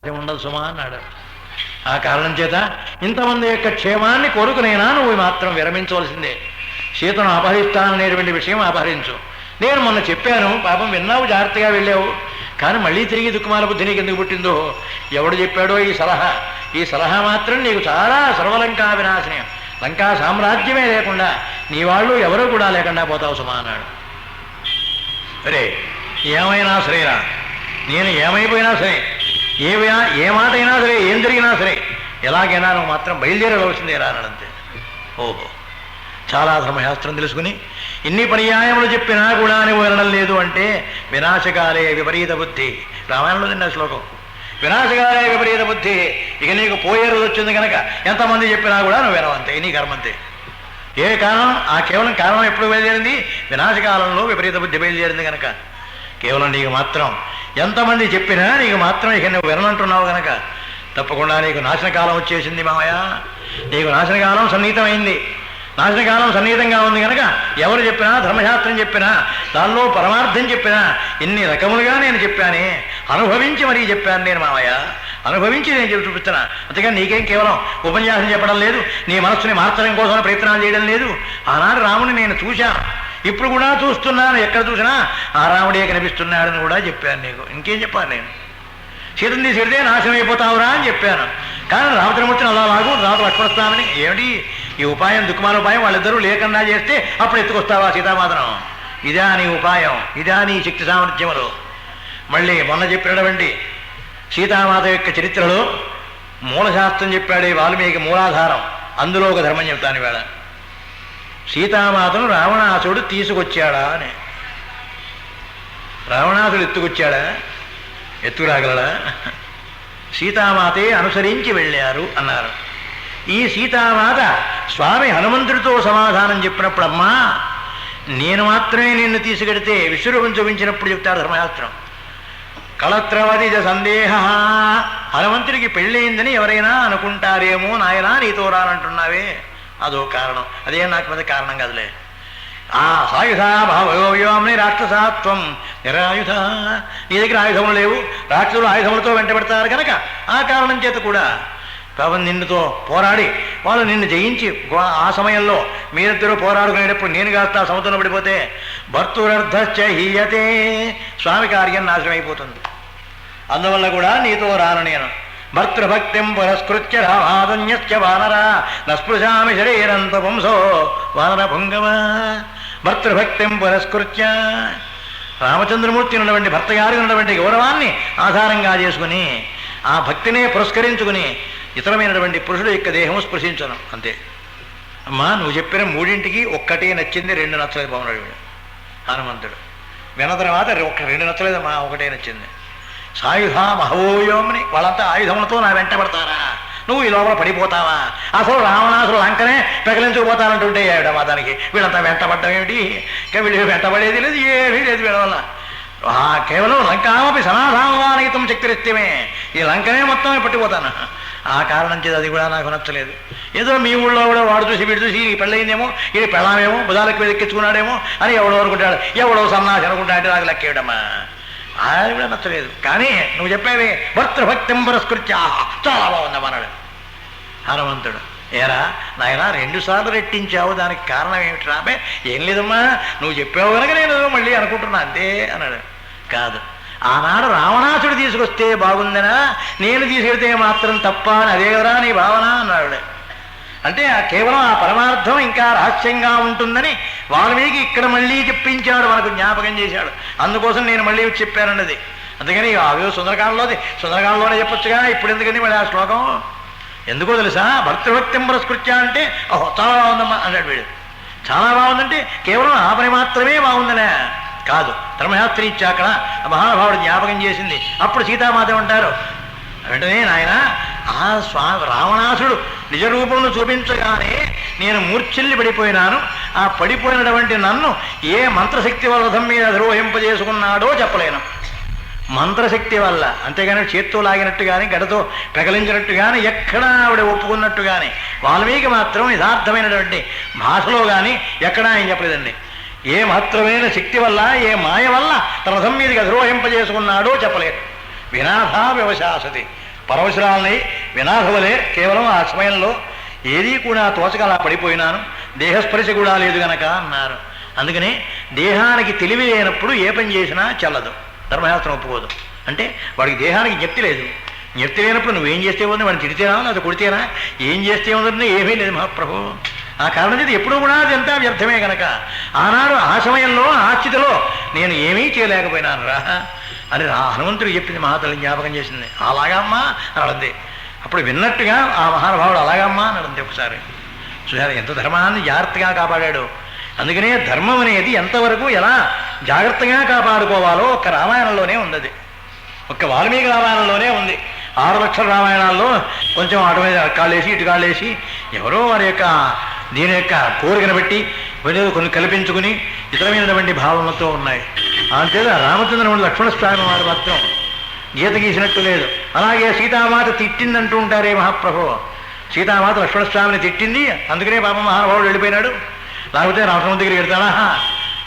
ఉండదు సుమా అన్నాడు. ఆ కారణం చేత ఇంతమంది యొక్క క్షేమాన్ని కోరుకునైనా నువ్వు మాత్రం విరమించవలసిందే. సీతను అపహరిస్తాననేటువంటి విషయం అపహరించు. నేను మొన్న చెప్పాను, పాపం విన్నావు, జాగ్రత్తగా వెళ్ళావు, కానీ మళ్ళీ తిరిగి దుఃఖమాల బుద్ధి నీకు ఎందుకు పుట్టిందో ఎవడు చెప్పాడో ఈ సలహా మాత్రం నీకు చాలా సర్వలంకా వినాశనం, లంకా సామ్రాజ్యమే లేకుండా నీ వాళ్ళు ఎవరూ కూడా లేకుండా పోతావు సుమా అన్నాడు. సరే, ఏమైనా సరేరా, నేను ఏమైపోయినా సరే, ఏ మాట అయినా సరే, ఏం జరిగినా సరే, ఎలాగైనా నువ్వు మాత్రం బయలుదేరవలసిందే రా అన్నాడంతే. ఓహో, చాలా ధర్మశాస్త్రం తెలుసుకుని ఇన్ని పర్యాయములు చెప్పినా కూడా నువ్వు వినడం లేదు అంటే వినాశకాలే విపరీత బుద్ధి. రామాయణంలో తిన్న శ్లోకం, వినాశకాలే విపరీత బుద్ధి. ఇక నీకు పోయే రోజు వచ్చింది కనుక ఎంతమంది చెప్పినా కూడా నువ్వు వినవంతే, నీ కర్మంతే. ఏ కారణం? ఆ కేవలం కారణం ఎప్పుడు బయలుదేరింది? వినాశకాలంలో విపరీత బుద్ధి బయలుదేరింది కనుక. కేవలం నీకు మాత్రం ఎంతమంది చెప్పినా నీకు మాత్రం ఇక నువ్వు వినంటున్నావు కనుక తప్పకుండా నీకు నాశనకాలం వచ్చేసింది మామయ్య. నీకు నాశనకాలం సన్నిహితమైంది. నాశనకాలం సన్నిహితంగా ఉంది కనుక ఎవరు చెప్పినా, ధర్మశాస్త్రం చెప్పినా, దానిలో పరమార్థం చెప్పినా, ఇన్ని రకములుగా నేను చెప్పానే, అనుభవించి మరీ చెప్పాను నేను మామయ్య, అనుభవించి నేను చెప్పి చూపిస్తున్నా. అంతేగాని నీకేం కేవలం ఉపన్యాసం చెప్పడం లేదు, నీ మనస్సుని మార్చడం కోసం ప్రయత్నాలు చేయడం లేదు. ఆనాడు రాముని నేను చూశాను, ఇప్పుడు కూడా చూస్తున్నాను, ఎక్కడ చూసినా ఆ రాముడే కనిపిస్తున్నాడని కూడా చెప్పాను నీకు. ఇంకేం చెప్పాను నేను? సీతని తీసుకెడితే నాశనం అయిపోతావురా అని చెప్పాను, కానీ రామచంద్రమూర్తిని అలా లాగు, రాదు లక్ష్మణస్వామిని ఏమిటి ఈ ఉపాయం, దుఃఖమాల ఉపాయం, వాళ్ళిద్దరూ లేకుండా చేస్తే అప్పుడు ఎత్తుకొస్తావా సీతామాతను? ఇదా నీ ఉపాయం, ఇదా నీ శక్తి సామర్థ్యములు? మళ్ళీ మొన్న చెప్పినటువంటి సీతామాత యొక్క చరిత్రలో మూలశాస్త్రం చెప్పాడే వాల్మీకి, మూలాధారం, అందులో ఒక ధర్మం చెప్తాను ఇవాళ. సీతామాతను రావణాసుడు తీసుకొచ్చాడా అని. రావణాసుడు ఎత్తుకొచ్చాడా? ఎత్తుకురాగలడా? సీతామాతే అనుసరించి వెళ్ళారు అన్నారు. ఈ సీతామాత స్వామి హనుమంతుడితో సమాధానం చెప్పినప్పుడు, అమ్మా నేను మాత్రమే నిన్ను తీసుకెడితే విశ్వరూపం చూపించినప్పుడు చెప్తాడు ధర్మశాస్త్రం. కళత్రవతి సందేహ, హనుమంతుడికి పెళ్ళయిందని ఎవరైనా అనుకుంటారేమో, నాయనా నీతో రానంటున్నావే, అదో కారణం. అదే నాకు పెద్ద కారణం కదలే. ఆ సాయుధ భావయోమ్ని రాక్షసాత్వం నిరాయుధ, నీ దగ్గర ఆయుధములు లేవు, రాక్షసులు ఆయుధములతో వెంటబెడతారు కనుక ఆ కారణం చేత కూడా పాపం నిన్నుతో పోరాడి వాళ్ళు నిన్ను జయించి ఆ సమయంలో మీరిద్దరూ పోరాడుకునేటప్పుడు నేను కాస్త సముద్రంలో పడిపోతే భర్తురర్ధశ్చ హీయతే, స్వామి కార్యం నాశనం అయిపోతుంది. అందువల్ల కూడా నీతో రాను నేను. భర్తృభక్తిం పురస్కృత్య రామాదన్యశ్చ వానర నస్పృశామి శరీరంత పుంసో వానర పుంగవ. భర్తృభక్తిం పురస్కృత్య, రామచంద్రమూర్తి ఉన్నటువంటి భర్త గారి ఉన్నటువంటి గౌరవాన్ని ఆధారంగా చేసుకుని ఆ భక్తినే పురస్కరించుకుని ఇతరమైనటువంటి పురుషుడు యొక్క దేహము స్పృశించను అంతే. అమ్మా నువ్వు చెప్పిన మూడింటికి ఒక్కటే నచ్చింది, రెండు నచ్చలేదు పవనుడు హనుమంతుడు. విన్న తర్వాత రెండు నచ్చలేదమ్మా, ఒకటే నచ్చింది. సాయుధ మహోయోమ్ని, వాళ్ళంతా ఆయుధములతో నా వెంట పడతారా, నువ్వు ఈ లోపల పడిపోతావా? అసలు రావణాసులు లంకనే పెకలించుకుపోతానంటుంటే ఏమిటమ్మా దానికి వీళ్ళంతా వెంటబడ్డం ఏమిటి? ఇంకా వీళ్ళు వెంటబడేది లేదు, ఏమీ లేదు వీళ్ళ వల్ల. కేవలం లంకామపి సమాధానవానయితం శక్తిరిత్యమే, ఈ లంకనే మొత్తమే పట్టిపోతాను. ఆ కారణం చేసి అది కూడా నాకు నచ్చలేదు. ఏదో మీ ఊళ్ళో కూడా వాడు చూసి వీడు చూసి ఈ పెళ్ళయిందేమో, ఇది పెళ్ళామేమో, బుధాలకు ఎక్కించుకున్నాడేమో అని ఎవడో అనుకుంటాడు, ఎవడో సన్నాసి అనుకుంటా అంటే నాకు లెక్కేయడమ్మా, అది కూడా నచ్చలేదు. కానీ నువ్వు చెప్పేవి భర్తృభక్తిం పురస్కృత్య, చాలా బాగుందమ్మా అన్నాడు హనుమంతుడు. ఏరా నాయన 2 సార్లు రెట్టించావు, దానికి కారణం ఏమిటి రాబే? ఏం లేదమ్మా, నువ్వు చెప్పావు కనుక నేను మళ్ళీ అనుకుంటున్నా అంతే అన్నాడు. కాదు, ఆనాడు రావణాసుడు తీసుకొస్తే బాగుందనా, నేను తీసుకెడితే మాత్రం తప్ప అని అదే కదరా నీ భావన అన్నాడు. అంటే కేవలం ఆ పరమార్థం ఇంకా రహస్యంగా ఉంటుందని వాల్మీకి ఇక్కడ మళ్ళీ చెప్పించాడు, మనకు జ్ఞాపకం చేశాడు. అందుకోసం నేను మళ్ళీ చెప్పానన్నది. అందుకని అవే సుందరకాండలోనే చెప్పొచ్చుగా, ఇప్పుడు ఎందుకని మళ్ళీ ఆ శ్లోకం ఎందుకో తెలుసా? భర్తృభక్తిం పురస్కృత్య అంటే ఓహో చాలా బాగుందమ్మా అన్నాడు వీడు. చాలా బాగుందంటే కేవలం ఆ పని మాత్రమే బాగుందనే కాదు, ధర్మశాస్త్రి ఇచ్చాక మహానుభావుడు జ్ఞాపకం చేసింది. అప్పుడు సీతామాత ఉంటారు వెంటనే, నాయన ఆ రావణాసుడు నిజరూపమును చూపించగానే నేను మూర్ఛిల్లి పడిపోయినాను, ఆ పడిపోయినటువంటి నన్ను ఏ మంత్రశక్తి వల్ల రథం మీద అధిరోహింపజేసుకున్నాడో చెప్పలేను. మంత్రశక్తి వల్ల, అంతేగాని చేత్తో లాగినట్టు కానీ గడతో పెకలించినట్టు కానీ ఎక్కడా ఆవిడ ఒప్పుకున్నట్టు కానీ వాల్మీకి మాత్రం యథార్థమైనటువంటి భాషలో కానీ ఎక్కడా ఆయన చెప్పలేదండి. ఏ మాత్రమైన శక్తి వల్ల, ఏ మాయ వల్ల తన రథం మీదకి అధిరోహింపజేసుకున్నాడో చెప్పలేదు. వినాథా వ్యవశాసతి, పరవశురాలని వినాశవలే కేవలం ఆ సమయంలో ఏదీ కూడా తోచక అలా పడిపోయినాను, దేహస్పర్శ కూడా లేదు గనక అన్నారు. అందుకని దేహానికి తెలివి లేనప్పుడు ఏ పని చేసినా చెల్లదు, ధర్మశాస్త్రం ఒప్పుకోదు. అంటే వాడికి దేహానికి జ్ఞప్తి లేదు. జ్ఞప్తి లేనప్పుడు నువ్వేం చేస్తే ఉంది, వాడిని తిడితేనా లేదా కొడితేనా, ఏం చేస్తే ఉందని ఏమీ లేదు మహాప్రభు. ఆ కారణం చేతి ఎప్పుడూ కూడా అదంతా వ్యర్థమే కనుక ఆనాడు ఆ సమయంలో ఆ స్థితిలో నేను ఏమీ చేయలేకపోయినాను రా అని హనుమంతుడు చెప్పింది మహాతల్లి జ్ఞాపకం చేసింది. అలాగమ్మా అని అడిగింది. అప్పుడు విన్నట్టుగా ఆ మహానుభావుడు అలాగమ్మా అని అడిగింది. ఒకసారి చూసారు ఎంత ధర్మాన్ని జాగ్రత్తగా కాపాడాడు. అందుకనే ధర్మం అనేది ఎంతవరకు ఎలా జాగ్రత్తగా కాపాడుకోవాలో ఒక్క రామాయణంలోనే ఉంది, ఒక్క వాల్మీకి రామాయణంలోనే ఉంది. 6 లక్షల రామాయణాల్లో కొంచెం అటు మీద కాళ్ళేసి ఇటు కాళ్ళేసి ఎవరో వారి యొక్క దీని యొక్క కోరికను బట్టి కొన్ని కల్పించుకుని ఇతరమైనటువంటి భావనతో ఉన్నాయి. అంతేత రామచంద్రముడు లక్ష్మణస్వామి వారు మాత్రం గీత గీసినట్టు లేదు. అలాగే సీతామాత తిట్టిందంటూ ఉంటారే మహాప్రభు. సీతామాత లక్ష్మణస్వామిని తిట్టింది, అందుకనే పాప మహానుభావుడు వెళ్ళిపోయినాడు. లేకపోతే రామచంద్ర దగ్గరికి వెళ్తాడా,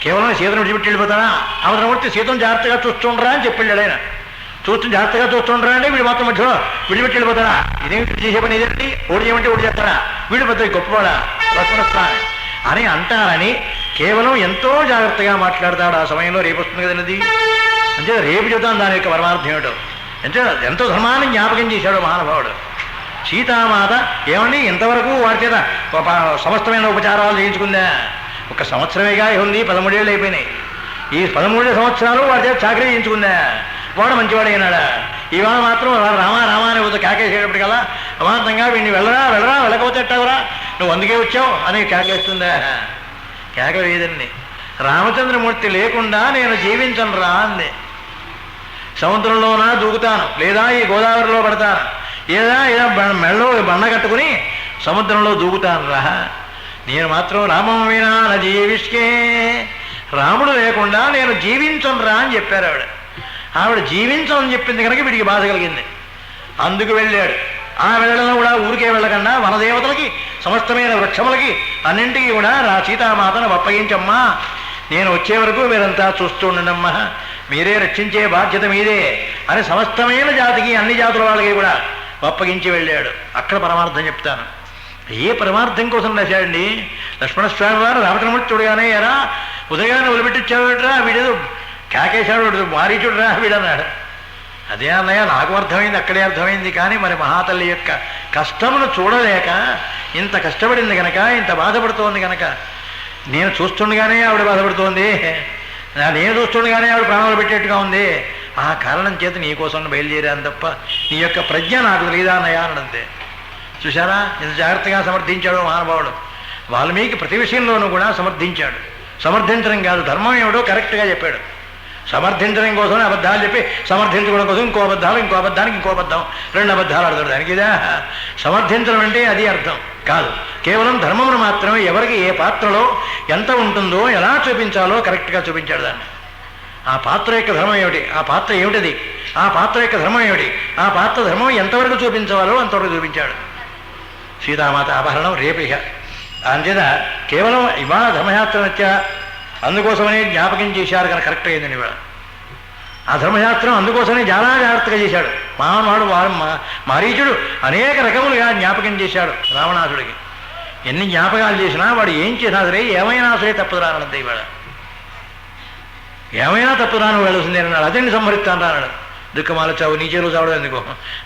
కేవలం సీతను విడిచిపెట్టి వెళ్ళిపోతాడా? అవతరమూర్తి సీతను జాగ్రత్తగా చూస్తుండ్రా అని చెప్పి వెళ్ళాడు ఆయన. జాగ్రత్తగా చూస్తుండ్రా అంటే వీడు మాత్రం మధ్యలో విడిపెట్టి వెళ్ళిపోతాడా? ఇదేమిటి చేసే పని ఇదేంటి, ఓడి చేయమంటే ఓడి చేస్తాడా, వీడు పెద్ద గొప్పవాడా లక్ష్మణస్వామి అని అంటారని కేవలం ఎంతో జాగ్రత్తగా మాట్లాడతాడు. ఆ సమయంలో రేపు వస్తుంది కదన్నది. అంటే రేపు చెబుతాను దాని యొక్క పరమార్థం ఏమిటో. అంటే ఎంతో ధర్మాన్ని జ్ఞాపకం చేశాడు మహానుభావుడు. సీతామాత ఏమండి ఇంతవరకు వాడి చేత సమస్తమైన ఉపచారాలు చేయించుకుందా? 1 సంవత్సరమేగా ఉంది, 13 ఏళ్ళు అయిపోయినాయి. ఈ 13 సంవత్సరాలు వాడి చేత చాకరీ చేయించుకుందా? వాడు మంచివాడైనాడా? ఇవాళ మాత్రం రామా రామా అని వద్ద కేకేసేటప్పటికల్లా అమాంతంగా వీడిని వెళ్ళరా వెళ్ళకపోతే ఎట్టావురా, నువ్వు అందుకే వచ్చావు అని కేకలేస్తుందా? కేక వేదండి. రామచంద్రమూర్తి లేకుండా నేను జీవించను రా అంది. సముద్రంలోనా దూకుతాను, లేదా ఈ గోదావరిలో పడతాను, ఏదా మెళ్ళో బండ కట్టుకుని సముద్రంలో దూకుతాను రా, నేను మాత్రం రామం వినా జీవిష్కే, రాముడు లేకుండా నేను జీవించను రా అని చెప్పారు ఆవిడ. ఆవిడ జీవించమని చెప్పింది కనుక వీడికి బాధ కలిగింది. అందుకు వెళ్ళాడు. ఆ వెళ్ళడంలో కూడా ఊరికే వెళ్ళకుండా వనదేవతలకి సమస్తమైన వృక్షములకి అన్నింటికీ కూడా సీతామాతను అప్పగించమ్మా, నేను వచ్చే వరకు మీరంతా చూస్తూ ఉండమ్మా, మీరే రక్షించే బాధ్యత మీదే అని సమస్తమైన జాతికి అన్ని జాతుల వాళ్ళకి కూడా అప్పగించి వెళ్ళాడు. అక్కడ పరమార్థం చెప్తాను. ఏ పరమార్థం కోసం రాశాడండి లక్ష్మణస్వామి వారు? రామచంద్రమూర్తి చూడగానే ఎరా ఉదయాన్ని వదిలిపెట్టిచ్చాడురా, వీడేదో కేకేశాడు, మారీచుడురా వీడన్నాడు. అదే అన్నయ్య నాకు అర్థమైంది, అక్కడే అర్థమైంది. కానీ మరి మహాతల్లి యొక్క కష్టమును చూడలేక ఇంత కష్టపడింది కనుక, ఇంత బాధపడుతోంది కనుక, నేను చూస్తుండగానే ఆవిడ బాధపడుతోంది, నేను చూస్తుండగానే ఆవిడ ప్రాణాలు పెట్టేట్టుగా ఉంది. ఆ కారణం చేత నీకోసం బయలుదేరాను తప్ప నీ యొక్క ప్రజ్ఞ నాకు తెలియదా అన్నయ్య అనంతే. చూశారా ఇంత జాగ్రత్తగా సమర్థించాడు మహానుభావుడు. వాల్మీకి ప్రతి విషయంలోనూ కూడా సమర్థించాడు. సమర్థించడం కాదు, ధర్మం ఏమిటో కరెక్ట్గా చెప్పాడు. సమర్థించడం కోసం అబద్ధాలు చెప్పి సమర్థించుకోవడం కోసం ఇంకో అబద్ధానికి ఇంకో అబద్ధం, 2 అబద్ధాలు ఆడతాడు. దానికి ఇదా సమర్థించడం అంటే అది అర్థం కాదు. కేవలం ధర్మమును మాత్రమే ఎవరికి ఏ పాత్రలో ఎంత ఉంటుందో ఎలా చూపించాలో కరెక్ట్గా చూపించాడు దాన్ని. ఆ పాత్ర యొక్క ధర్మం ఏమిటి, ఆ పాత్ర ఏమిటది, ఆ పాత్ర యొక్క ధర్మం ఏమిటి, ఆ పాత్ర ధర్మం ఎంతవరకు చూపించాలో అంతవరకు చూపించాడు. సీతామాత అపహరణం రేపు ఇక అంచేత కేవలం ఇవాళ ధర్మశాస్త్రం వచ్చా అందుకోసమనే జ్ఞాపకం చేశారు కనుక కరెక్ట్ అయిందండి ఇవాళ. ఆ ధర్మశాస్త్రం అందుకోసమే చాలా జాగ్రత్తగా చేశాడు మహానుభావుడు. మారీచుడు అనేక రకములుగా జ్ఞాపకం చేశాడు రావణాసుడికి. ఎన్ని జ్ఞాపకాలు చేసినా వాడు ఏం చేసినా సరే ఏమైనా సరే తప్పు రానంతే. ఇవాళ ఏమైనా తప్పు రాను వెళ్ళాల్సిందే అన్నాడు. అదండి సంహరిస్తాను రాన్నాడు. దుఃఖమాల చావు నీ చేరు చావడం ఎందుకో,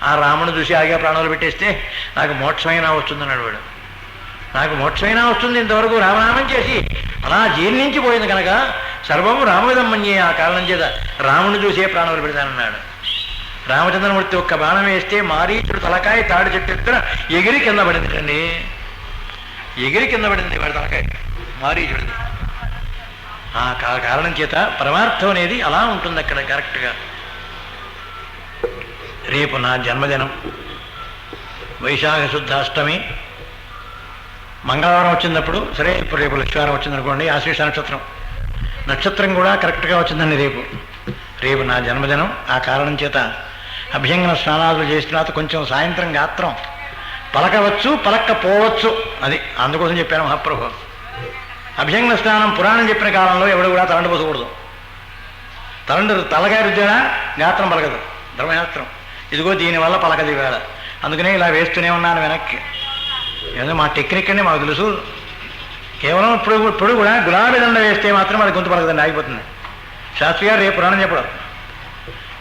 ఆ రాముడు చూసి ఆగే ప్రాణాలు పెట్టేస్తే నాకు మోక్షమైనా వస్తుందన్నాడు వాడు. నాకు మోక్షమైనా వస్తుంది, ఇంతవరకు రామనామం చేసి అలా జీర్ణించిపోయింది కనుక సర్వము రామవిధమ్మన్యే. ఆ కారణం చేత రాముని చూసే ప్రాణాలు పెడతానన్నాడు. రామచంద్రమూర్తి ఒక్క బాణం వేస్తే మారీచుడు తలకాయ తాడి చెట్టు ఎత్తున ఎగిరి కింద పడింది అండి. ఎగిరి కింద పడింది వాడి తలకాయ మారీచుడిది. ఆ కారణం చేత పరమార్థం అనేది అలా ఉంటుంది అక్కడ కరెక్ట్గా. రేపు నా జన్మదినం, వైశాఖ శుద్ధ అష్టమి. మంగళవారం వచ్చినప్పుడు సరే, ఇప్పుడు రేపు లక్ష్మీవారం వచ్చిందనుకోండి, ఆశ్లేష నక్షత్రం కూడా కరెక్ట్గా వచ్చిందండి రేపు నా జన్మదినం. ఆ కారణం చేత అభ్యంగన స్నానాలు చేసిన తర్వాత కొంచెం సాయంత్రం గాత్రం పలకవచ్చు పలక్కపోవచ్చు, అది అందుకోసం చెప్పాను మహాప్రభు. అభ్యంగన స్నానం పురాణం చెప్పిన కాలంలో ఎవడు కూడా తలంటు పోసకూడదు. తలకాయ రుద్దాడా గాత్రం పలకదు ధర్మశాస్త్రం. ఇదిగో దీనివల్ల పలకది వేళ, అందుకనే ఇలా వేస్తూనే ఉన్నాను వెనక్కి. ఏదో మా టెక్నిక్ అండి, మాకు తెలుసు. కేవలం ఇప్పుడు కూడా గులాబీ దండ వేస్తే మాత్రం అది గొంతు పలకదండి, ఆగిపోతుంది. శాస్త్రి గారు రేపు పురాణం చెప్పడం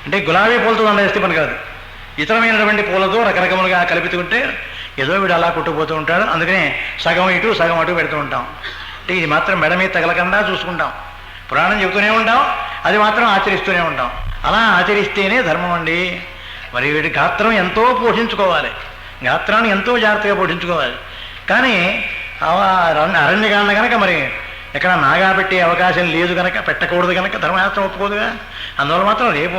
అంటే గులాబీ పూలతో దండ వేస్తే పని కాదు, ఇతరమైనటువంటి పూలతో రకరకములుగా కలుపుతుంటే ఏదో వీడు అలా కుట్టుకుపోతూ ఉంటాడు. అందుకనే సగం ఇటు సగం అటు పెడుతూ ఉంటాం. అంటే ఇది మాత్రం మెడ మీద తగలకుండా చూసుకుంటాం. పురాణం చెబుతూనే ఉంటాం, అది మాత్రం ఆచరిస్తూనే ఉంటాం. అలా ఆచరిస్తేనే ధర్మం అండి. మరి వీడి గాత్రం ఎంతో పోషించుకోవాలి, గాత్రాన్ని ఎంతో జాగ్రత్తగా పోషించుకోవాలి. కానీ అరణ్యకాండ కనుక మరి ఎక్కడ నాగా పెట్టే అవకాశం లేదు కనుక, పెట్టకూడదు కనుక ధర్మశాస్త్రం ఒప్పుకోదుగా. అందువల్ల మాత్రం రేపు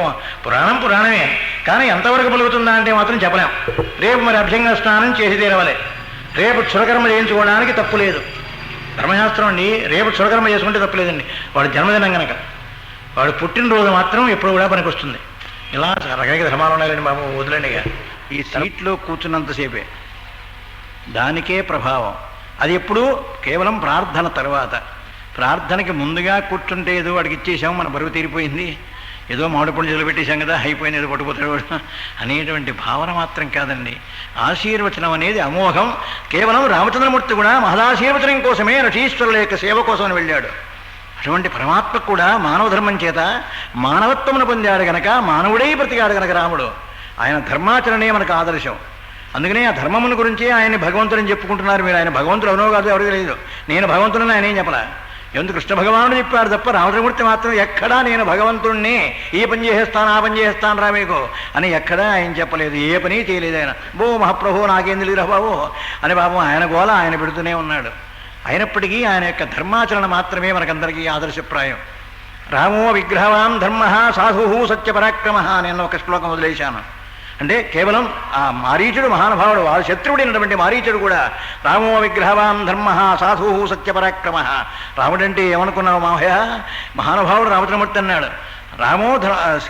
పురాణమే, కానీ ఎంతవరకు పలుకుతుందా అంటే మాత్రం చెప్పలేం. రేపు మరి అభ్యంగ స్నానం చేసి తీరవలే. రేపు క్షురకర్మ చేయించుకోవడానికి తప్పు లేదు. ధర్మశాస్త్రం అండి, రేపు క్షురకర్మ చేసుకుంటే తప్పులేదండి. వాడు జన్మదినం కనుక, వాడు పుట్టినరోజు మాత్రం ఎప్పుడు కూడా పనికొస్తుంది. ఇలా రకరకాల ధర్మాలు ఉన్నాయండి బాబు, వదిలేండిగా. ఈ సీట్లో కూర్చున్నంతసేపే దానికే ప్రభావం. అది ఎప్పుడు కేవలం ప్రార్థన తర్వాత. ప్రార్థనకి ముందుగా కూర్చుంటే ఏదో వాడికి ఇచ్చేసాం, మన బరువు తీరిపోయింది, ఏదో మామిడి పండు చెలు పెట్టేశాం కదా, అయిపోయింది, ఏదో పట్టుకుపోతాడు అనేటువంటి భావన మాత్రం కాదండి. ఆశీర్వచనం అనేది అమోఘం. కేవలం రామచంద్రమూర్తి కూడా మహదాశీర్వచనం కోసమే రచీశ్వరుల యొక్క సేవ కోసమని వెళ్ళాడు. అటువంటి పరమాత్మ కూడా మానవ ధర్మం చేత మానవత్వమును పొందాడు గనక, మానవుడై బ్రతికాడు గనక రాముడు. ఆయన ధర్మాచరణే మనకు ఆదర్శం. అందుకనే ఆ ధర్మమును గురించి ఆయన్ని భగవంతుడని చెప్పుకుంటున్నారు మీరు. ఆయన భగవంతుడు అవునో కాదు ఎవరికి లేదు. నేను భగవంతుడని ఆయన ఏం చెప్పలే. ఎందుకు కృష్ణ భగవానుడు చెప్పాడు తప్ప రామచంద్రమూర్తి మాత్రం ఎక్కడా నేను భగవంతుణ్ణి ఈ పని చేసేస్తాను ఆ పని చేస్తాను రా మీకు అని ఎక్కడా ఆయన చెప్పలేదు. ఏ పని చేయలేదు ఆయన. బో మహాప్రభు నాకేం తెలియదురా బాబు అని పాపం ఆయన గోల ఆయన పెడుతూనే ఉన్నాడు. అయినప్పటికీ ఆయన యొక్క ధర్మాచరణ మాత్రమే మనకందరికీ ఆదర్శప్రాయం. రామో విగ్రహవాన్ ధర్మ సాధు సత్యపరాక్రమ నేను ఒక శ్లోకం వదిలేశాను. అంటే కేవలం ఆ మారీచుడు మహానుభావుడు, వాళ్ళ శత్రువుడైనటువంటి మారీచుడు కూడా రామో విగ్రహవాన్ ధర్మ సాధు సత్యపరాక్రమ. రాముడంటే ఏమనుకున్నావు మావయ్య, మహానుభావుడు రామచంద్రమూర్తి అన్నాడు. రామో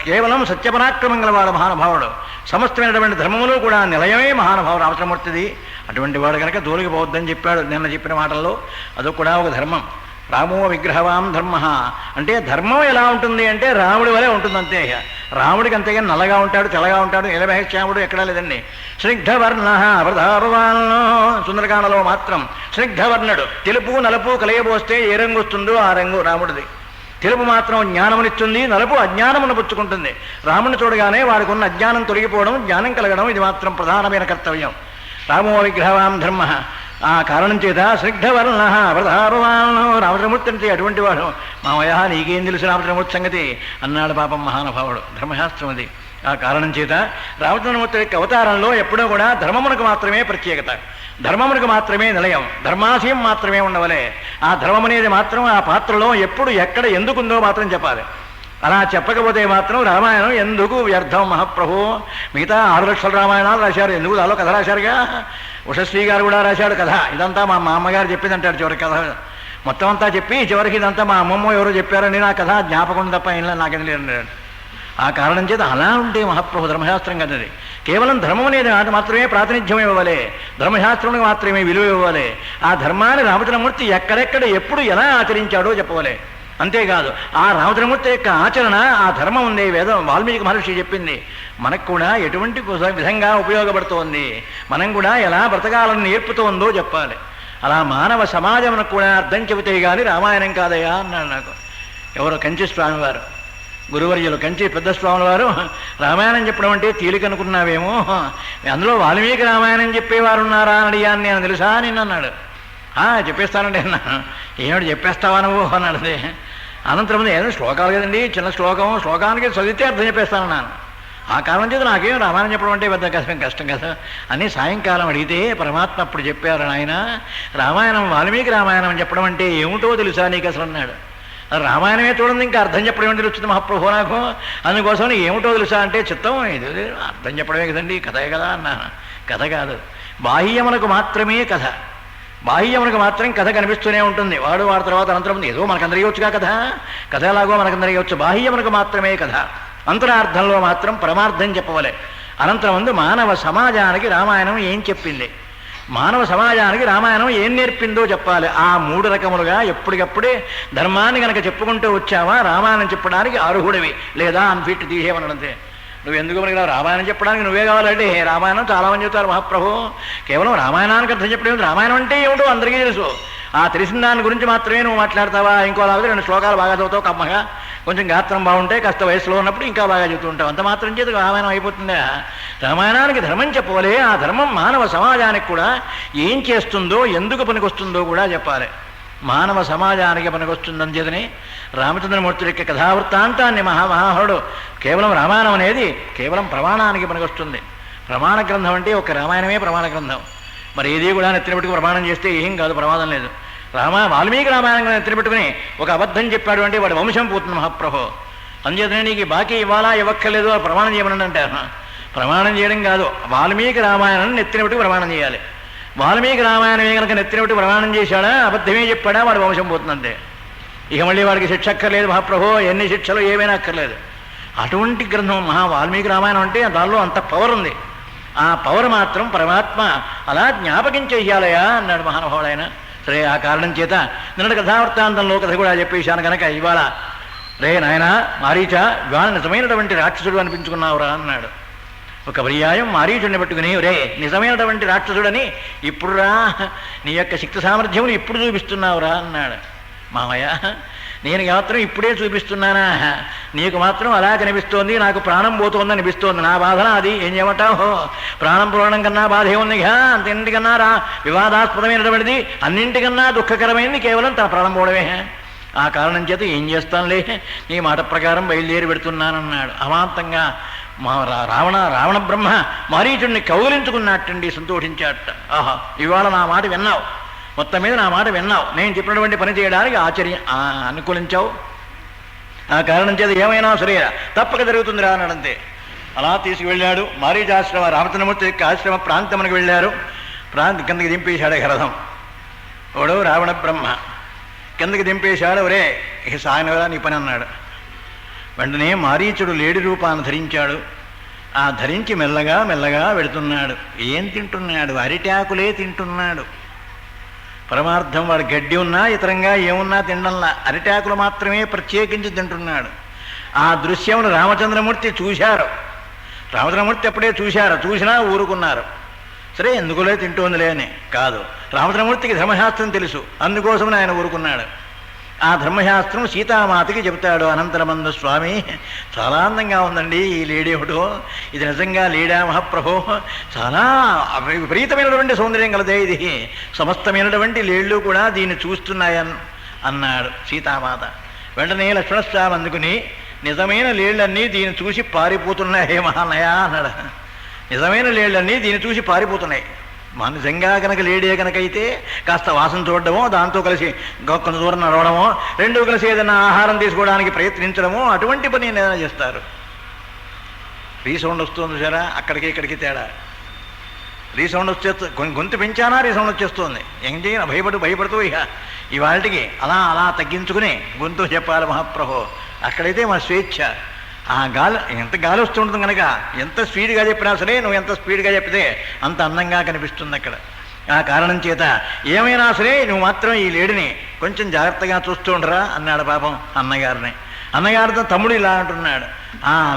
కేవలం సత్యపరాక్రమం గలవాడు మహానుభావుడు. సమస్తమైనటువంటి ధర్మములు కూడా నిలయమే మహానుభావుడు రామచంద్రమూర్తిది. అటువంటి వాడు కనుక దూలికి పోవద్దని చెప్పాడు నిన్న చెప్పిన మాటల్లో. అది కూడా ఒక ధర్మం. రామో విగ్రహవాం ధర్మ అంటే ధర్మం ఎలా ఉంటుంది అంటే రాముడి వలె ఉంటుంది అంతే. రాముడికి అంతేగాని నల్లగా ఉంటాడు, తెల్లగా ఉంటాడు, నీలమేఘశ్యాముడు ఎక్కడా లేదండి. స్నిగ్ధవర్ణ అవధారవాలను సుందరకాండలో మాత్రం స్నిగ్ధవర్ణుడు, తెలుపు నలుపు కలయబోస్తే ఏ రంగు వస్తుందో ఆ రంగు రాముడిది. తెలుపు మాత్రం జ్ఞానమునిస్తుంది, నలుపు అజ్ఞానమును పుచ్చుకుంటుంది. రాముడిని చూడగానే వాడికి ఉన్న అజ్ఞానం తొలగిపోవడం, జ్ఞానం కలగడం, ఇది మాత్రం ప్రధానమైన కర్తవ్యం. రామో విగ్రహవాం ధర్మ. ఆ కారణం చేత స్నిగ్ధవర్ణ అవధారవాలను రామచంద్రమూర్తి అంటే అటువంటి వాడు. మామయ్య నీకేం తెలుసు రామచంద్రమూర్తి సంగతి అన్నాడు పాపం మహానుభావుడు. ధర్మశాస్త్రం అది. ఆ కారణం చేత రామచంద్రమూర్తి యొక్క అవతారంలో ఎప్పుడూ కూడా ధర్మమునకు మాత్రమే ప్రత్యేకత, ధర్మమునకు మాత్రమే నిలయం, ధర్మాశయం మాత్రమే ఉండవలే. ఆ ధర్మం అనేది మాత్రం ఆ పాత్రలో ఎప్పుడు ఎక్కడ ఎందుకుందో మాత్రం చెప్పాలి. అలా చెప్పకపోతే మాత్రం రామాయణం ఎందుకు వ్యర్థం మహాప్రభు. మిగతా 6 లక్షల రామాయణాలు రాశారు, ఎందుకు దాలో కథ రాశారుగా. ఉషశ్రీ గారు కూడా రాశాడు కథ. ఇదంతా మా అమ్మగారు చెప్పింది అంటాడు చివరికి కథ మొత్తం అంతా చెప్పి చివరికి ఇదంతా మా అమ్మమ్మ ఎవరో చెప్పారని నా కథ జ్ఞాపకం తప్ప ఏం నాకేం లేదు. ఆ కారణం చేత అలా ఉంటే మహాప్రభు ధర్మశాస్త్రం కదది. కేవలం ధర్మం అనేది నాటి మాత్రమే ప్రాతినిధ్యం ఇవ్వాలి, ధర్మశాస్త్రానికి మాత్రమే విలువ ఇవ్వాలి. ఆ ధర్మాన్ని రామచంద్రమూర్తి ఎక్కడెక్కడ ఎప్పుడు ఎలా ఆచరించాడో చెప్పవాలి. అంతేకాదు ఆ రామచంద్రమూర్తి యొక్క ఆచరణ, ఆ ధర్మం ఉంది, వేదం వాల్మీకి మహర్షి చెప్పింది మనకు కూడా ఎటువంటి విధంగా ఉపయోగపడుతోంది, మనం కూడా ఎలా బ్రతకాలని నేర్పుతోందో చెప్పాలి. అలా మానవ సమాజమునకు కూడా అర్థం చెబితే కానీ రామాయణం కాదయా అన్నాడు నాకు ఎవరో కంచి స్వామివారు, గురువర్యులు కంచి పెద్ద స్వాముల వారు. రామాయణం చెప్పడం అంటే తేలిక అనుకున్నావేమో, అందులో వాల్మీకి రామాయణం చెప్పేవారు ఉన్నారా అని అడిగాను నేను, తెలుసా నిన్న అన్నాడు. చెప్పేస్తానండి అన్నా. ఏమిటి చెప్పేస్తావా నువ్వు అన్నాడు. అనంతరం ఏదో శ్లోకాలు కదండి, చిన్న శ్లోకానికి చదివితే అర్థం చెప్పేస్తానన్నాను. ఆ కారణం చేత నాకేం రామాయణం చెప్పడం అంటే పెద్ద కష్టం కదా అని సాయంకాలం అడిగితే పరమాత్మ అప్పుడు చెప్పారు, ఆయన రామాయణం వాల్మీకి రామాయణం చెప్పడం అంటే ఏమిటో తెలుసా నీకు అసలు అన్నాడు. రామాయణమే చూడండి ఇంకా అర్థం చెప్పడం ఏమిటి తెలుస్తుంది మహాప్రభు నాకు, అందుకోసం ఏమిటో తెలుసా అంటే చిత్తం ఇది అర్థం చెప్పడమే కదండి, కథే కదా అన్నాను. కథ కాదు, బాహ్యమునకు మాత్రమే కథ. బాహ్యమునకు మాత్రం కథ కనిపిస్తూనే ఉంటుంది. వాడు వాడి తర్వాత అనంతరం ఏదో మనకందరికీ వచ్చుగా కథ ఎలాగో మనకందరికీ వచ్చు. బాహ్యమునకు మాత్రమే కథ, అంతరార్థంలో మాత్రం పరమార్థం చెప్పవలే. అనంతరం మానవ సమాజానికి రామాయణం ఏం చెప్పింది, మానవ సమాజానికి రామాయణం ఏం నేర్పిందో చెప్పాలి. ఆ 3 రకములుగా ఎప్పటికప్పుడే ధర్మాన్ని కనుక చెప్పుకుంటూ వచ్చావా రామాయణం చెప్పడానికి అర్హుడివి, లేదా అన్ఫిట్ తీసేమనంతే. నువ్వు ఎందుకు మనకి రామాయణం చెప్పడానికి నువ్వే కావాలంటే రామాయణం చాలామంది చెప్తారు మహాప్రభు. కేవలం రామాయణానికి అర్థం చెప్పడం, రామాయణం అంటే ఏమిటో అందరికీ తెలుసు. ఆ తెలిసిన దాని గురించి మాత్రమే నువ్వు మాట్లాడతావా? ఇంకోలాగా 2 శ్లోకాలు బాగా చదువుతావు కమ్మగా, కొంచెం గాత్రం బాగుంటే కాస్త వయసులో ఉన్నప్పుడు ఇంకా బాగా చెబుతూ ఉంటావు. అంత మాత్రం చేత రామాయణం అయిపోతుందా? రామాయణానికి ధర్మం చెప్పవలే. ఆ ధర్మం మానవ సమాజానికి కూడా ఏం చేస్తుందో, ఎందుకు పనికొస్తుందో కూడా చెప్పాలి. మానవ సమాజానికి పనికొస్తుందని చేతనే రామచంద్రమూర్తి యొక్క కథావృత్తాంతాన్ని మహామహాహరుడు కేవలం రామాయణం అనేది కేవలం ప్రమాణానికి పనికొస్తుంది. ప్రమాణ గ్రంథం అంటే ఒక రామాయణమే ప్రమాణ గ్రంథం. మరి ఏది కూడా నెత్తిన పెట్టుకుని ప్రమాణం చేస్తే ఏం కాదు, ప్రమాదం లేదు. వాల్మీకి రామాయణం నెత్తిన పెట్టుకుని ఒక అబద్ధం చెప్పాడు అంటే వాడి వంశం పోతుంది మహాప్రభు. అందుచేతనే నీకు బాకీ ఇవ్వాలా ఇవ్వక్కర్లేదు అని ప్రమాణం చేయమని అంటారు. ప్రమాణం చేయడం కాదు, వాల్మీకి రామాయణం నెత్తిన పెట్టుకు ప్రమాణం చేయాలి. వాల్మీకి రామాయణమే కనుక నెత్తిన పెట్టుకు ప్రమాణం చేశాడా, అబద్ధమే చెప్పాడా, వాడి వంశం పోతుందంటే ఇక మళ్ళీ వాడికి శిక్ష అక్కర్లేదు మహాప్రభు. ఎన్ని శిక్షలు ఏమైనా అక్కర్లేదు. అటువంటి గ్రంథం వాల్మీకి రామాయణం అంటే దానిలో అంత పవర్ ఉంది. ఆ పవర్ మాత్రం పరమాత్మ అలా జ్ఞాపకం చెయ్యాలయా అన్నాడు మహానుభావుడైన. సరే, ఆ కారణం చేత నిన్నటి కథావృత్తాంతంలో కథ కూడా చెప్పేశాను కనుక ఇవాళ రే నాయన మారీచ, ఇవాళ నిజమైనటువంటి రాక్షసుడు అనిపించుకున్నావురా అన్నాడు. ఒక పర్యాయం మారీచుడిని పట్టుకుని, రే నిజమైనటువంటి రాక్షసుడని ఇప్పుడురా నీ యొక్క శక్తి సామర్థ్యములు ఇప్పుడు చూపిస్తున్నావురా అన్నాడు. మామయ్య, నేను మాత్రం ఇప్పుడే చూపిస్తున్నానా? నీకు మాత్రం అలా కనిపిస్తోంది, నాకు ప్రాణం పోతోంది అనిపిస్తోంది. నా బాధన అది. ఏం చేయమంటావు? ప్రాణం పోవడం కన్నా బాధ ఏముందిగా? అంతన్నిటికన్నా వివాదాస్పదమైనటువంటిది, అన్నింటికన్నా దుఃఖకరమైనది కేవలం తన ప్రాణం పోవడమే. ఆ కారణం చేత ఏం చేస్తానులే, నీ మాట ప్రకారం బయలుదేరి పెడుతున్నానన్నాడు. అమాంతంగా రావణ బ్రహ్మ మారీచుడిని కౌగిలించుకున్నట్టండి, సంతోషించాట. ఆహా, ఇవాళ నా మాట విన్నావు, మొత్తం మీద నా మాట విన్నావు, నేను చెప్పినటువంటి పని చేయడానికి అనుకూలించావు. ఆ కారణం చేత ఏమైనా సరే తప్పక జరుగుతుందిరా అన్నాడంతే. అలా తీసుకువెళ్ళాడు. మారీచాశ్రమ రామచంద్రమూర్తి యొక్క ఆశ్రమ ప్రాంతమునికి వెళ్ళారు. కిందకి దింపేశాడు రథం. వాడు రావణ బ్రహ్మ కిందకి దింపేశాడు. ఒరే ఇక సాయన నీ పని అన్నాడు. వెంటనే మారీచుడు లేడి రూపాన్ని ధరించాడు. ఆ ధరించి మెల్లగా మెల్లగా వెడుతున్నాడు. ఏం తింటున్నాడు? అరిటాకులే తింటున్నాడు. పరమార్థం వాడు గడ్డి ఉన్నా ఇతరంగా ఏమున్నా తిండంలా అరిటాకులు మాత్రమే ప్రత్యేకించి తింటున్నాడు. ఆ దృశ్యమును రామచంద్రమూర్తి చూశారు. రామచంద్రమూర్తి అప్పుడే చూసినా ఊరుకున్నారు. సరే, ఎందుకులే తింటోందిలే అని కాదు, రామచంద్రమూర్తికి ధర్మశాస్త్రం తెలుసు, అందుకోసమని ఆయన ఊరుకున్నాడు. ఆ ధర్మశాస్త్రం సీతామాతకి చెబుతాడు. అనంతరమందు స్వామి, చాలా అందంగా ఉందండి ఈ లేడేమిటో, ఇది నిజంగా లేడా మహాప్రభో? చాలా విపరీతమైనటువంటి సౌందర్యం కలదే ఇది, సమస్తమైనటువంటి లేళ్ళు కూడా దీన్ని చూస్తున్నాయని అన్నాడు సీతామాత. వెంటనే లక్ష్మణస్వామి అందుకుని, నిజమైన లేళ్ళన్నీ దీన్ని చూసి పారిపోతున్నాయే మహానయ అన్నాడు. నిజమైన లేళ్ళన్నీ దీన్ని చూసి పారిపోతున్నాయి. నిజంగా కనుక లేడే కనుకైతే కాస్త వాసన చూడడమో, దాంతో కలిసి కొంత దూరం నడవడమో, రెండూ కలిసి ఏదైనా ఆహారం తీసుకోవడానికి ప్రయత్నించడమో అటువంటి పని ఏదైనా చేస్తారు. రీసౌండ్ వస్తుంది సరే, అక్కడికి ఇక్కడికి తేడా. రీసౌండ్ వచ్చేస్తుంది, గొంతు పెంచానా రీసౌండ్ వచ్చేస్తుంది. ఏం చేయాలి? భయపడుతూ ఇవాళకి అలా తగ్గించుకుని గొంతు చెప్పాలి మహాప్రభో. అక్కడైతే మన స్వేచ్ఛ. ఆ గాలి ఎంత గాలి వస్తుంటుంది కనుక ఎంత స్పీడ్గా చెప్పినా సరే, నువ్వు ఎంత స్పీడ్గా చెప్తే అంత అందంగా కనిపిస్తుంది అక్కడ. ఆ కారణం చేత ఏమైనా సరే నువ్వు మాత్రం ఈ లేడిని కొంచెం జాగ్రత్తగా చూస్తూ ఉండరా అన్నాడు పాపం అన్నగారిని. అన్నగారితో తమ్ముడు ఇలా అంటున్నాడు.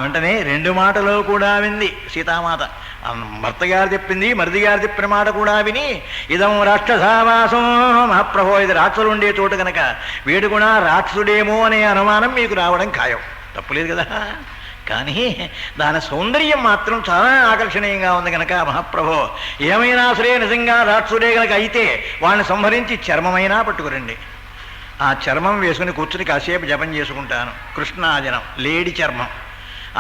వెంటనే 2 మాటలు కూడా వింది సీతామాత. భర్త గారు చెప్పింది, మరిది గారు చెప్పిన మాట కూడా విని, ఇదం రాక్షసావాసం మహాప్రభో, ఇది రాక్షసులు ఉండే చోటు కనుక వీడు కూడా రాక్షసుడేమో అనే అనుమానం మీకు రావడం ఖాయం, తప్పులేదు కదా. కానీ దాని సౌందర్యం మాత్రం చాలా ఆకర్షణీయంగా ఉంది కనుక మహాప్రభో, ఏమైనా సరే నిజంగా రాక్షసుడే కనుక అయితే వాళ్ళని సంహరించి చర్మమైనా పట్టుకురండి. ఆ చర్మం వేసుకుని కూర్చుని కాసేపు జపం చేసుకుంటాను. కృష్ణాజనం, లేడి చర్మం.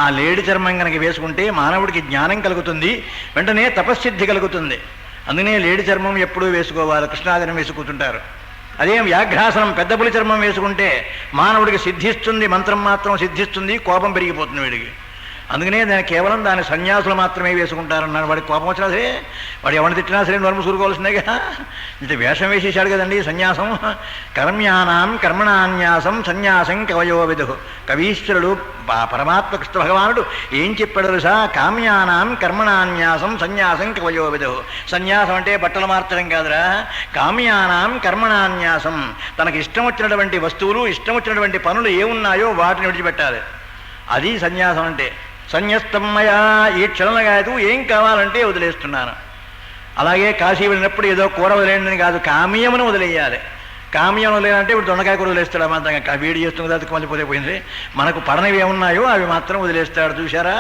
ఆ లేడి చర్మం కనుక వేసుకుంటే మానవుడికి జ్ఞానం కలుగుతుంది, వెంటనే తపశ్సిద్ధి కలుగుతుంది. అందుకనే లేడి చర్మం ఎప్పుడూ వేసుకోవాలి. కృష్ణాజనం వేసి కూర్చుంటారు. అదే వ్యాఘ్రాసనం, పెద్ద పులి చర్మం వేసుకుంటే మానవుడికి సిద్ధిస్తుంది, మంత్రం మాత్రం సిద్ధిస్తుంది, కోపం పెరిగిపోతుంది వీడికి. అందుకనే కేవలం దాని సన్యాసులు మాత్రమే వేసుకుంటారన్నాడు. వాడికి కోపం వచ్చినా సరే, వాడు ఎవరిని తిట్టినా సరే నోరు చూరుకోవాల్సిందే కదా. ఇంత వేషం వేసేసాడు కదండి సన్యాసం. కర్మ్యానాం కర్మణాన్యాసం సన్యాసం కవయో విదు. కవీశ్వరుడు పరమాత్మ కృష్ణ భగవానుడు ఏం చెప్పాడు తెలుసా? కామ్యానాం కర్మణాన్యాసం సన్యాసం కవయో విదు. సన్యాసం అంటే బట్టలు మార్చడం కాదురా, కామ్యానాం కర్మణాన్యాసం. తనకి ఇష్టం వచ్చినటువంటి వస్తువులు, ఇష్టం వచ్చినటువంటి పనులు ఏమున్నాయో వాటిని విడిచిపెట్టాలి. అది సన్యాసం అంటే. సన్యస్తమ్మయా, ఈ క్షణంగాయతూ ఏం కావాలంటే వదిలేస్తున్నాను. అలాగే కాశీ వెళ్ళినప్పుడు ఏదో కూర వదిలేయని కాదు, కామ్యమును వదిలేయాలి. కామ్యం వదిలేయాలంటే ఇప్పుడు దొండకాయ కూర వదిలేస్తాడు మాత్రంగా, వేడి చేస్తుంది కదా మళ్ళీ పోయిపోయింది. మనకు పడనవి ఏమున్నాయో అవి మాత్రం వదిలేస్తాడు. చూశారా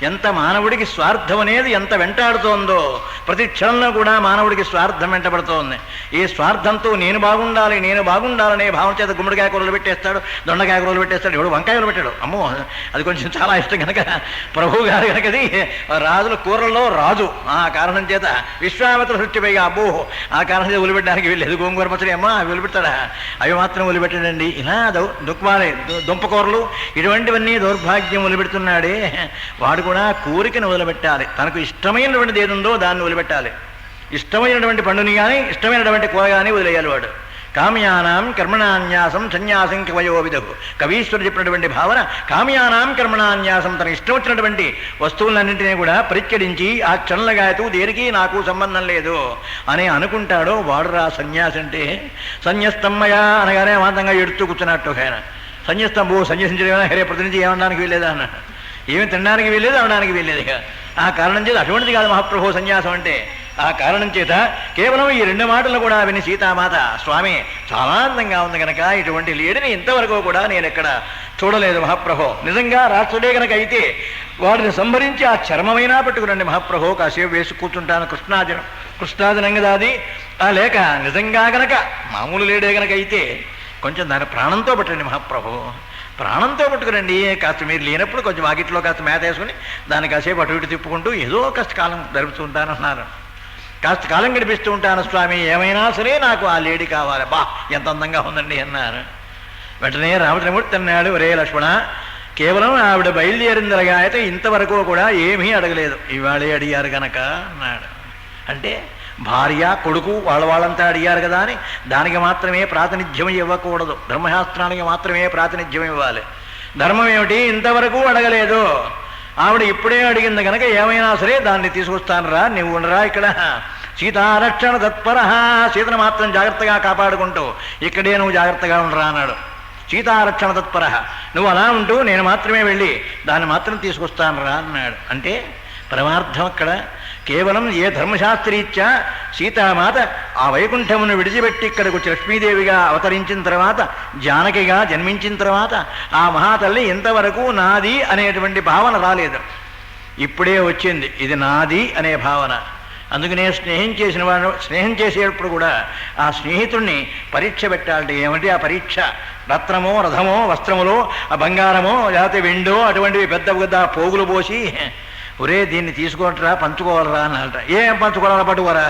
ఎంత మానవుడికి స్వార్థం అనేది ఎంత వెంటాడుతోందో. ప్రతి క్షణంలో కూడా మానవుడికి స్వార్థం వెంటబడుతోంది. ఈ స్వార్థంతో నేను బాగుండాలనే భావం చేత గుమ్మడికాయ కూరలు పెట్టేస్తాడు, దొండకాయ కూరలు పెట్టేస్తాడు, ఎవడు వంకాయలు పెట్టాడు. అమ్మో అది కొంచెం చాలా ఇష్టం కనుక ప్రభు గారు కనుకది రాజుల కూరల్లో రాజు. ఆ కారణం చేత విశ్వామిత్ర సృష్టి పైగా అబ్బో ఆ కారణం చేత వదిలిపెట్టడానికి వెళ్ళలేదు. గోంగూర పచ్చడి అమ్మా వదిలిపెట్టాడా, అవి మాత్రం వదిలిపెట్టాడండి. ఇలా దుఃఖమాలే దుంపకూరలు ఇటువంటివన్నీ దౌర్భాగ్యం వదిలిపెడుతున్నాడే. వాడు కూడా కోరికను వదిలిపెట్టాలి. తనకు ఇష్టమైనటువంటిది ఏది ఉందో దాన్ని వదిలిపెట్టాలి. ఇష్టమైనటువంటి పండుని కానీ ఇష్టమైనటువంటి కూర కానీ వదిలేయాలి వాడు. కామ్యానాం కర్మణాన్యాసం సన్యాసం కవయోవిదవు. కవీశ్వరుడు చెప్పినటువంటి భావన కామ్యానాం కర్మణాన్యాసం, తనకు ఇష్టం వచ్చినటువంటి వస్తువులన్నింటినీ కూడా పరిత్యజించి ఆ క్షణలగాయతూ దేనికి నాకు సంబంధం లేదు అని అనుకుంటాడో వాడురా సన్యాసి అంటే. సన్యస్తమ్మయా అనగానే మాత్రంగా ఎడుతూ కూర్చున్నట్టు ఆయన సన్యస్తం సన్యసించడం హరే ప్రతి నుంచి ఏమనడానికి వీల్లేదా అన్నాడు. ఏమి తినడానికి వీల్లేదు, అనడానికి వీల్లేదు. ఇక ఆ కారణం చేత అటువంటిది కాదు మహాప్రభు సన్యాసం అంటే. ఆ కారణం చేత కేవలం ఈ 2 మాటలు కూడా విని సీతామాత స్వామి చాలా అందంగా ఉంది కనుక ఇటువంటి లేడిని ఇంతవరకు కూడా నేను ఎక్కడ చూడలేదు మహాప్రభు. నిజంగా రాష్ట్రుడే కనుక అయితే వాడిని సంహరించి ఆ చర్మమైనా పెట్టుకురండి మహాప్రభు, కాసేపు వేసి కూర్చుంటాను కృష్ణాజనం కదా అది. లేక నిజంగా గనక మామూలు లేడే కనుక అయితే కొంచెం దాని ప్రాణంతో పెట్టండి మహాప్రభు, ప్రాణంతో పట్టుకురండి. కాస్త మీరు లేనప్పుడు కొంచెం వాకిట్లో కాస్త మేత వేసుకుని దాన్ని కాసేపు అటు ఇటు తిప్పుకుంటూ ఏదో కాస్త కాలం గడుపుతూ ఉంటానన్నారు. కాస్త కాలం గడిపిస్తూ ఉంటాను స్వామి, ఏమైనా సరే నాకు ఆ లేడీ కావాలి. బా ఎంత అందంగా ఉందండి అన్నారు. వెంటనే రామచంద్రమూర్తి అన్నాడు, ఒరే లక్ష్మణ, కేవలం ఆవిడ బయలుదేరిందరగా అయితే ఇంతవరకు కూడా ఏమీ అడగలేదు, ఇవాళే అడిగారు గనక అన్నాడు. అంటే భార్య కొడుకు వాళ్ళంతా అడిగారు కదా అని దానికి మాత్రమే ప్రాతినిధ్యం ఇవ్వకూడదు, బ్రహ్మశాస్త్రానికి మాత్రమే ప్రాతినిధ్యం ఇవ్వాలి. ధర్మం ఏమిటి, ఇంతవరకు అడగలేదు, ఆవిడ ఇప్పుడే అడిగింది కనుక ఏమైనా సరే దాన్ని తీసుకొస్తానురా, నువ్వు ఉండరా ఇక్కడ. సీతారక్షణ తత్పర, సీతను మాత్రం జాగ్రత్తగా కాపాడుకుంటూ ఇక్కడే నువ్వు జాగ్రత్తగా ఉండరా అన్నాడు. సీతారక్షణ తత్పర, నువ్వు అలా ఉంటూ నేను మాత్రమే వెళ్ళి దాన్ని మాత్రం తీసుకొస్తానురా అన్నాడు. అంటే పరమార్థం అక్కడ కేవలం ఏ ధర్మశాస్త్రీత్యా సీతామాత ఆ వైకుంఠమును విడిచిపెట్టి ఇక్కడికి వచ్చి లక్ష్మీదేవిగా అవతరించిన తర్వాత జానకిగా జన్మించిన తర్వాత ఆ మహాతల్లి ఇంతవరకు నాది అనేటువంటి భావన రాలేదు, ఇప్పుడే వచ్చింది ఇది నాది అనే భావన. అందుకనే స్నేహం చేసేటప్పుడు కూడా ఆ స్నేహితుడిని పరీక్ష పెట్టాలంటే ఏమంటే ఆ పరీక్ష రత్నమో రథమో వస్త్రములో ఆ బంగారమో లేకపోతే వెండో అటువంటివి పెద్ద పెద్ద పోగులు పోసి ఒరే దీన్ని తీసుకోవటరా పంచుకోవాలరా అన్నట. ఏం పంచుకోవాలా పట్టుకోరా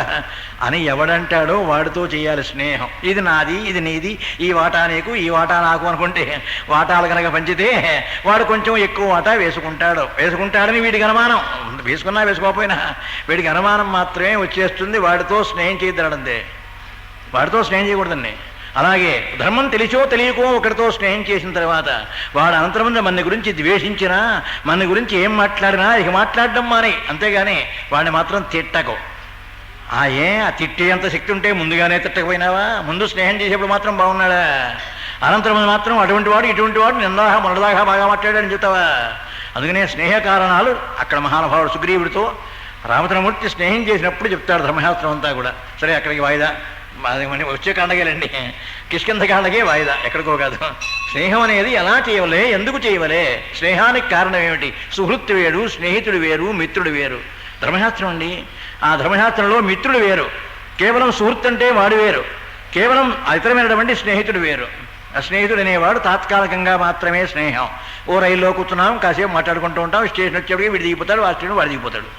అని ఎవడంటాడో వాడితో చేయాలి స్నేహం. ఇది నాది ఇది నీది, ఈ వాటా నీకు ఈ వాటా నాకు అనుకుంటే వాటాలు కనుక పంచితే వాడు కొంచెం ఎక్కువ వాటా వేసుకుంటాడని వీడికి అనుమానం. వేసుకున్నా వేసుకోకపోయినా వీడికి అనుమానం మాత్రమే వచ్చేస్తుంది. వాడితో స్నేహం చేయద్దంతే, వాడితో స్నేహం చేయకూడదండి. అలాగే ధర్మం తెలిసో తెలియకో ఒకరితో స్నేహం చేసిన తర్వాత వాడు అనంతరం మన గురించి ద్వేషించినా మన గురించి ఏం మాట్లాడినా ఇక మాట్లాడడం మానే, అంతేగాని వాడిని మాత్రం తిట్టకు. ఆ తిట్టేంత శక్తి ఉంటే ముందుగానే తిట్టకపోయినావా? ముందు స్నేహం చేసేప్పుడు మాత్రం బాగున్నాడా, అనంతరం మాత్రం అటువంటి వాడు ఇటువంటి వాడు నిన్నదాకా మొన్నదాకా బాగా మాట్లాడాడని చెప్తావా? అందుకనే స్నేహ కారణాలు అక్కడ మహానుభావుడు సుగ్రీవుడితో రామచంద్రమూర్తి స్నేహం చేసినప్పుడు చెప్తాడు ధర్మశాస్త్రం అంతా కూడా. సరే అక్కడికి వాయిదా వచ్చే కాండగేలండి, కిష్కింధ కాండగే వాయిదా, ఎక్కడికో కాదు. స్నేహం అనేది ఎలా చేయవలే, ఎందుకు చేయవలే, స్నేహానికి కారణం ఏమిటి? సుహృత్తు వేరు, స్నేహితుడు వేరు, మిత్రుడు వేరు. ధర్మశాస్త్రం అండి. ఆ ధర్మశాస్త్రంలో మిత్రుడు వేరు, కేవలం సుహృత్తు అంటే వాడు వేరు, కేవలం ఇతరమైనటువంటి స్నేహితుడు వేరు. ఆ స్నేహితుడు అనేవాడు తాత్కాలికంగా మాత్రమే స్నేహం. ఓ రైల్లో కూర్చున్నాం కాసేపు మాట్లాడుకుంటూ ఉంటాం, స్టేషన్ వచ్చేప్పటికి వీడు దిగిపోతాడు, ఆ స్టేషన్ వాడు దిగిపోతాడు.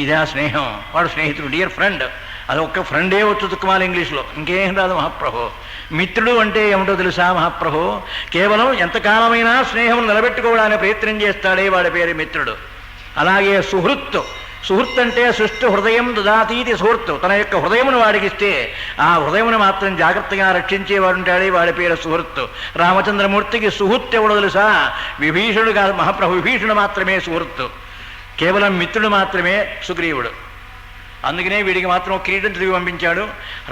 ఇదే స్నేహం, వాడు స్నేహితుడు, డియర్ ఫ్రెండ్. అది ఒక్క ఫ్రెండే వచ్చు తుక్కుమాలి ఇంగ్లీష్లో, ఇంకేం రాదు మహాప్రభు. మిత్రుడు అంటే ఏమిటో తెలుసా మహాప్రభు? కేవలం ఎంతకాలమైనా స్నేహం నిలబెట్టుకోవడానికి ప్రయత్నం చేస్తాడే వాడి పేరు మిత్రుడు. అలాగే సుహృత్తు అంటే సృష్టి హృదయం దుదాతీతి సుహృత్తు, తన యొక్క హృదయమును వాడికిస్తే ఆ హృదయమును మాత్రం జాగ్రత్తగా రక్షించేవాడు ఉంటాడే వాడి పేరు సుహృత్తు. రామచంద్రమూర్తికి సుహృత్తు ఎవడో తెలుసా? విభీషణుడు కాదు మహాప్రభు, విభీషణుడు మాత్రమే సుహృత్తు, కేవలం మిత్రుడు మాత్రమే సుగ్రీవుడు. అందుకనే వీడికి మాత్రం కిరీటం తిరిగి పంపించాడు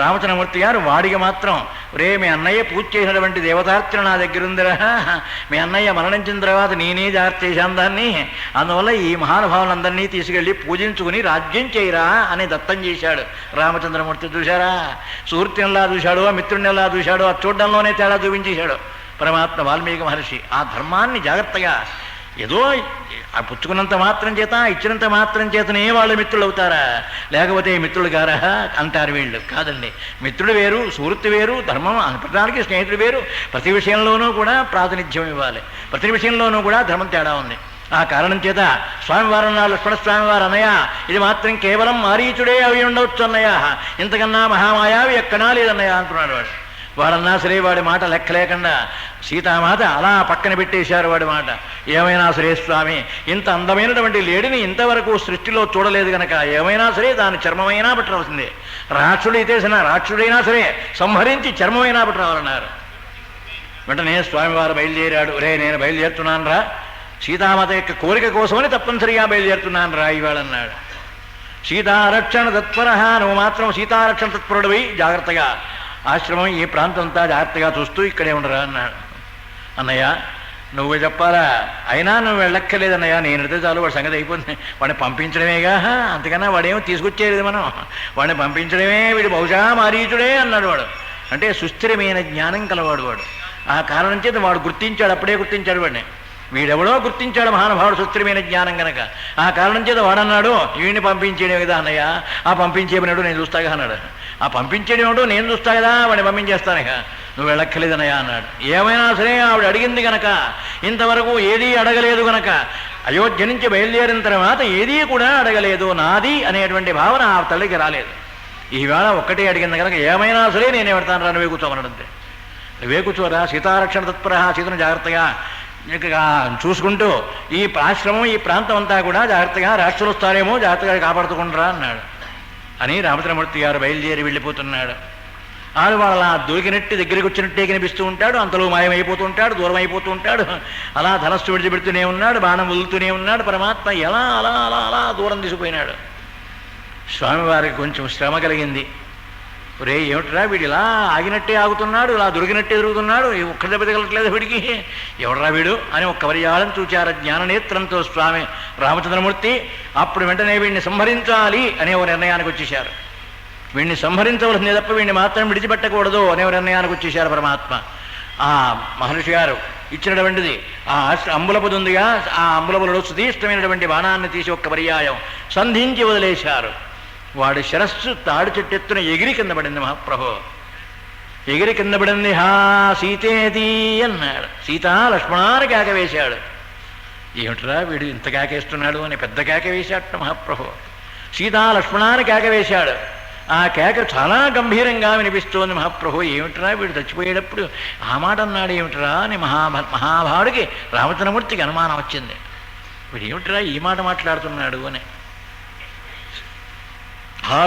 రామచంద్రమూర్తి గారు. వాడికి మాత్రం రే మీ అన్నయ్య పూజ చేసినటువంటి దేవతార్చన నా దగ్గర ఉందిరా, మీ అన్నయ్య మరణించిన తర్వాత నేనే జాగ్రత్త చేశాను దాన్ని, అందువల్ల ఈ మహానుభావులందరినీ తీసుకెళ్ళి పూజించుకుని రాజ్యం చేయరా అని దత్తం చేశాడు రామచంద్రమూర్తి. చూశారా, సుహృత్ని ఎలా చూశాడో మిత్రుడిని ఎలా చూశాడో ఆ చూడడంలోనే తేడా చూపించేశాడు పరమాత్మ వాల్మీకి మహర్షి. ఆ ధర్మాన్ని జాగ్రత్తగా ఏదో ఆ పుచ్చుకున్నంత మాత్రం చేత ఇచ్చినంత మాత్రం చేతనే వాళ్ళు మిత్రులు అవుతారా, లేకపోతే మిత్రులు గారా అంటారు వీళ్ళు. కాదండి, మిత్రుడు వేరు, సుహృత్తు వేరు, ధర్మం అనపడానికి స్నేహితుడు వేరు. ప్రతి విషయంలోనూ కూడా ప్రాతినిధ్యం ఇవ్వాలి, ప్రతి విషయంలోనూ కూడా ధర్మం తేడా ఉంది. ఆ కారణం చేత స్వామివారు లక్ష్మణస్వామివారు అన్నయ్య ఇది మాత్రం కేవలం మారీచుడే అవి ఉండవచ్చు అన్నయ్య, ఇంతకన్నా మహామాయావి ఎక్కడా లేదన్నయ్య అంటున్నాడు వాడు. వాడన్నా సరే వాడి మాట లెక్క లేకుండా సీతామాత అలా పక్కన పెట్టేశారు వాడి మాట. ఏమైనా సరే స్వామి, ఇంత అందమైనటువంటి లేడిని ఇంతవరకు సృష్టిలో చూడలేదు కనుక ఏమైనా సరే దాని చర్మమైనా పట్టవలసిందే. రాక్షుడైతే రాక్షుడైనా సరే సంహరించి చర్మమైనా పట్టరావాలన్నారు. వెంటనే స్వామివారు బయలుదేరాడు. రే నేను బయలుదేరుతున్నాను రా, సీతామాత యొక్క కోరిక కోసమని తప్పనిసరిగా బయలుదేరుతున్నాను రా ఇవాళన్నాడు. సీతారక్షణ తత్పర, నువ్వు మాత్రం సీతారక్షణ తత్పరుడివి, జాగ్రత్తగా ఆశ్రమం ఈ ప్రాంతం అంతా జాగ్రత్తగా చూస్తూ ఇక్కడే ఉండరా అన్నాడు. అన్నయ్య నువ్వు చెప్పాలా, అయినా నువ్వు వెళ్ళక్కర్లేదన్నయ్య, నేను ఎడితే చాలు వాడి సంగతి అయిపోతుంది, వాడిని పంపించడమేగా, అంతకన్నా వాడేమో తీసుకొచ్చేది మనం, వాడిని పంపించడమే, వీడు బహుశా మారీచుడే అన్నాడు వాడు. అంటే సుస్థిరమైన జ్ఞానం కలవాడు వాడు. ఆ కారణం చేత వాడు గుర్తించాడు, అప్పుడే గుర్తించాడు వాడిని. వీడెవడో గుర్తించాడు మహానుభావుడు సుస్థిరమైన జ్ఞానం కనుక. ఆ కారణం చేత వాడన్నాడు వీడిని పంపించేయడం కదా అన్నయ్య, ఆ పంపించేయమన్నాడు నేను చూస్తాగా అన్నాడు. ఆ పంపించేయడం నేను చూస్తా కదా, వాడిని పంపించేస్తాను నువ్వు వెళ్ళక్కర్లేదన్నయ్య అన్నాడు. ఏమైనా సరే ఆవిడ అడిగింది కనుక, ఇంతవరకు ఏదీ అడగలేదు కనుక, అయోధ్య నుంచి బయలుదేరిన తర్వాత ఏదీ కూడా అడగలేదు, నాది అనేటువంటి భావన ఆ తల్లికి రాలేదు. ఈవేళ ఒక్కటే అడిగింది కనుక ఏమైనా సరే నేనే పెడతాను రా, నువ్వే కూర్చోమన్నాడంతే. నువ్వే కూర్చోరా, సీతారక్షణ తత్పర, సీతను జాగ్రత్తగా చూసుకుంటూ ఈ ఆశ్రమం ఈ ప్రాంతం అంతా కూడా జాగ్రత్తగా రాక్షసులు వస్తారేమో జాగ్రత్తగా కాపాడుతుకుంటారా అన్నాడు. అని రామచంద్రమూర్తి గారు బయలుదేరి వెళ్ళిపోతున్నాడు. ఆడు వాళ్ళ దొరికినట్టు దగ్గరికి వచ్చినట్టే కనిపిస్తూ ఉంటాడు, అంతలో మాయమైపోతూ ఉంటాడు, దూరం అయిపోతూ ఉంటాడు. అలా ధనస్సు విడిచిపెడుతూనే ఉన్నాడు, బాణం వదులుతూనే ఉన్నాడు. పరమాత్మ ఎలా అలా అలా అలా దూరం తీసుకుపోయినాడు. స్వామివారికి కొంచెం శ్రమ కలిగింది. రే ఏమిట్రా వీడు ఇలా ఆగినట్టే ఆగుతున్నాడు, ఇలా దొరికినట్టే దొరుకుతున్నాడు, ఒక్క దెబ్బ తగలట్లేదు వీడికి, ఎవడరా వీడు అని ఒక్క పర్యాలం చూచారు జ్ఞాననేత్రంతో స్వామి రామచంద్రమూర్తి. అప్పుడు వెంటనే వీడిని సంహరించాలి అనే ఒక నిర్ణయానికి వచ్చేశారు. వీడిని సంహరించవలసిందే తప్ప వీడిని మాత్రం విడిచిపెట్టకూడదు అనే ఒక నిర్ణయానికి వచ్చేశారు పరమాత్మ. ఆ మహర్షి గారు ఇచ్చినటువంటిది ఆ అంబులపుది ఉందిగా, ఆ అంబులపులో సుధీష్టమైనటువంటి బాణాన్ని తీసి ఒక్క పర్యాయం సంధించి వదిలేశారు. వాడి శిరస్సు తాడు చెట్టెత్తున ఎగిరి కింద పడింది. మహాప్రభు ఎగిరి కింద పడింది. హా సీతేది అన్నాడు. సీత లక్ష్మణాన్ని కేక వేశాడు. ఏమిట్రా వీడు ఇంత కేకేస్తున్నాడు అని పెద్ద కేక వేశాడు మహాప్రభు. సీతా లక్ష్మణాన్ని కేక వేశాడు. ఆ కేక చాలా గంభీరంగా వినిపిస్తోంది. మహాప్రభు ఏమిట్రా వీడు చచ్చిపోయేటప్పుడు ఆ మాట అన్నాడు ఏమిట్రా అని మహాభావుడికి రామచంద్రమూర్తికి అనుమానం వచ్చింది. వీడు ఏమిట్రా ఈ మాట మాట్లాడుతున్నాడు అని.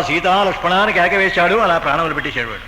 సీతా లక్ష్మణాన్ని కేక వేశాడు. అలా ప్రాణములు పెట్టేశాడు వాడు.